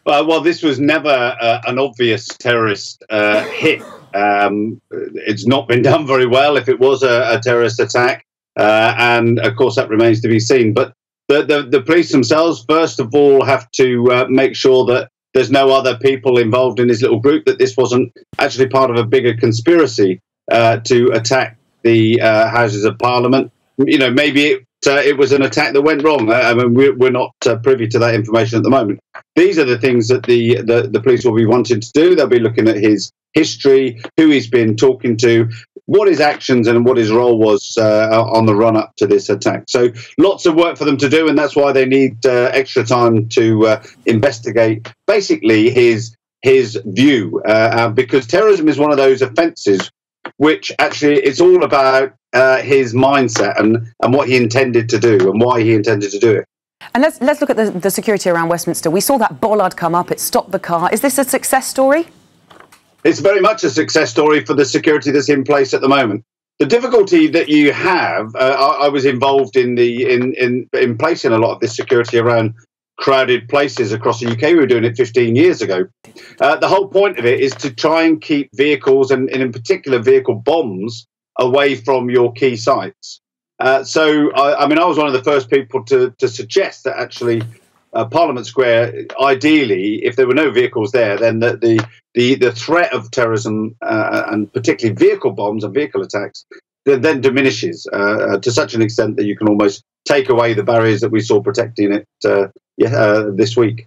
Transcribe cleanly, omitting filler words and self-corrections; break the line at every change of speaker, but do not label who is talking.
Well, this was never an obvious terrorist hit. It's not been done very well if it was a terrorist attack, and of course that remains to be seen. But the police themselves, first of all, have to make sure that there's no other people involved in this little group, that this wasn't actually part of a bigger conspiracy to attack the Houses of Parliament. You know, maybe it was an attack that went wrong. I mean, we're not privy to that information at the moment. These are the things that the police will be wanting to do. They'll be looking at his history, who he's been talking to, what his actions and what his role was on the run-up to this attack. So lots of work for them to do, and that's why they need extra time to investigate basically his view, because terrorism is one of those offences which actually it's all about his mindset and what he intended to do and why he intended to do it.
And let's look at the security around Westminster. We saw that bollard come up, it stopped the car. Is this a success story?
It's very much a success story for the security that's in place at the moment. The difficulty that you have, I was involved in placing a lot of this security around crowded places across the UK. We were doing it 15 years ago. The whole point of it is to try and keep vehicles, and in particular vehicle bombs, away from your key sites. So, I mean, I was one of the first people to suggest that actually Parliament Square, ideally, if there were no vehicles there, then the threat of terrorism and particularly vehicle bombs and vehicle attacks then diminishes to such an extent that you can almost take away the barriers that we saw protecting it this week.